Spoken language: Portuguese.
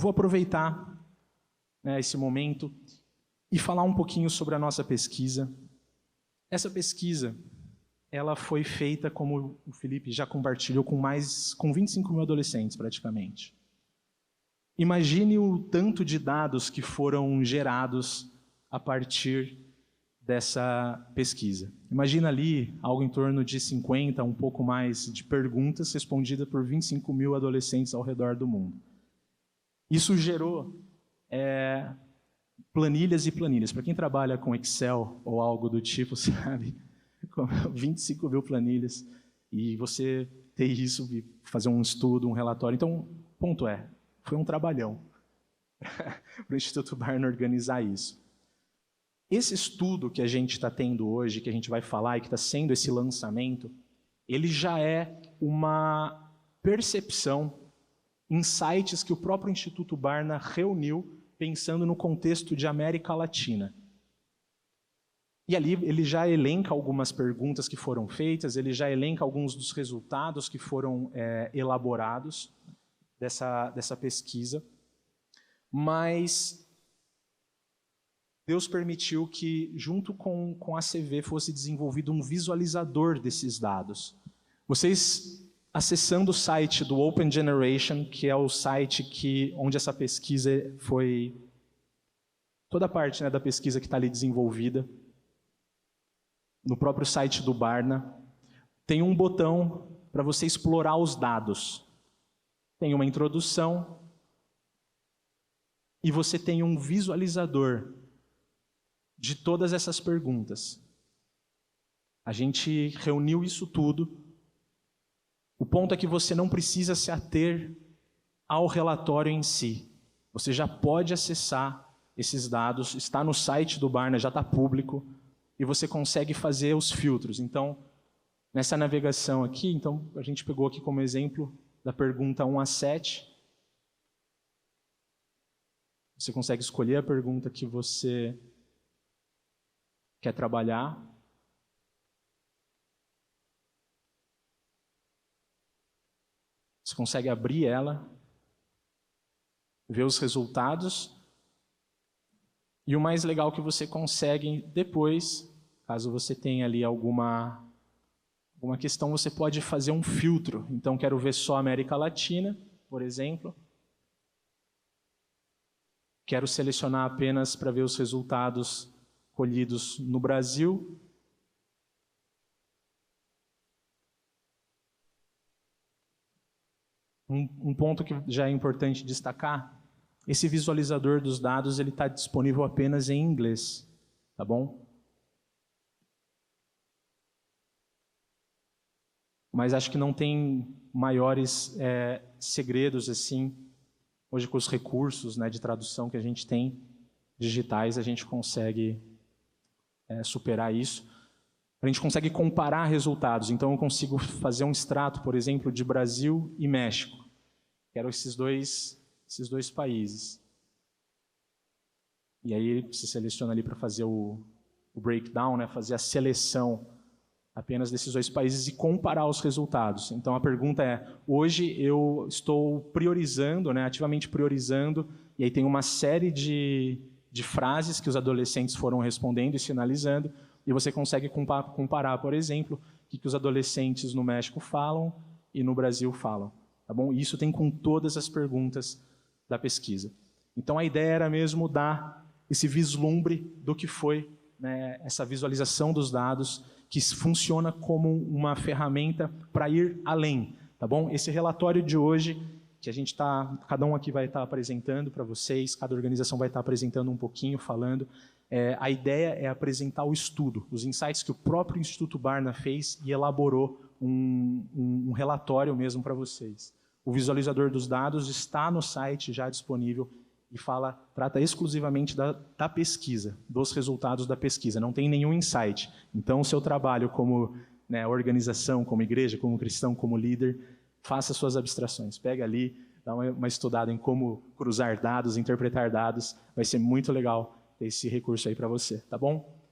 vou aproveitar, né, esse momento e falar um pouquinho sobre a nossa pesquisa. Essa pesquisa, ela foi feita, como o Felipe já compartilhou, com 25 mil adolescentes, praticamente. Imagine o tanto de dados que foram gerados a partir dessa pesquisa. Imagina ali algo em torno de 50, um pouco mais, de perguntas respondidas por 25 mil adolescentes ao redor do mundo. Isso gerou planilhas e planilhas. Para quem trabalha com Excel ou algo do tipo, sabe, 25 mil planilhas, e você ter isso e fazer um estudo, um relatório. Então, o ponto é, foi um trabalhão para o Instituto Barna organizar isso. Esse estudo que a gente está tendo hoje, que a gente vai falar e que está sendo esse lançamento, ele já é uma percepção, insights que o próprio Instituto Barna reuniu pensando no contexto de América Latina. E ali ele já elenca algumas perguntas que foram feitas, ele já elenca alguns dos resultados que foram elaborados dessa pesquisa, mas Deus permitiu que, junto com a CV, fosse desenvolvido um visualizador desses dados. Vocês, acessando o site do Open Generation, que é o site onde essa pesquisa foi... Toda a parte, né, da pesquisa que está ali desenvolvida, no próprio site do Barna, tem um botão para você explorar os dados. Tem uma introdução e você tem um visualizador de todas essas perguntas. A gente reuniu isso tudo. O ponto é que você não precisa se ater ao relatório em si. Você já pode acessar esses dados, está no site do Barna, já está público, e você consegue fazer os filtros. Então, nessa navegação aqui, então, a gente pegou aqui como exemplo da pergunta 1 a 7. Você consegue escolher a pergunta que você quer trabalhar. Você consegue abrir ela, ver os resultados. E o mais legal é que você consegue depois, caso você tenha ali alguma questão, você pode fazer um filtro. Então, quero ver só a América Latina, por exemplo. Quero selecionar apenas para ver os resultados colhidos no Brasil. Um ponto que já é importante destacar, esse visualizador dos dados ele está disponível apenas em inglês, tá bom? Mas acho que não tem maiores segredos assim. Hoje, com os recursos, né, de tradução que a gente tem, digitais, a gente consegue superar isso. A gente consegue comparar resultados. Então, eu consigo fazer um extrato, por exemplo, de Brasil e México. Quero esses dois países. E aí, você seleciona ali para fazer o breakdown, né, fazer a seleção apenas desses dois países e comparar os resultados. Então, a pergunta é, hoje eu estou priorizando, né, ativamente priorizando, e aí tem uma série de frases que os adolescentes foram respondendo e sinalizando, e você consegue comparar, por exemplo, o que os adolescentes no México falam e no Brasil falam. Tá bom? E isso tem com todas as perguntas da pesquisa. Então, a ideia era mesmo dar esse vislumbre do que foi, né, essa visualização dos dados, que funciona como uma ferramenta para ir além, tá bom? Esse relatório de hoje, que a gente cada um aqui vai estar apresentando para vocês, cada organização vai estar apresentando um pouquinho, falando. A ideia é apresentar o estudo, os insights que o próprio Instituto Barna fez e elaborou um relatório mesmo para vocês. O visualizador dos dados está no site já disponível e trata exclusivamente da pesquisa, dos resultados da pesquisa, não tem nenhum insight. Então, o seu trabalho como, né, organização, como igreja, como cristão, como líder, faça suas abstrações. Pega ali, dá uma estudada em como cruzar dados, interpretar dados, vai ser muito legal ter esse recurso aí para você, tá bom?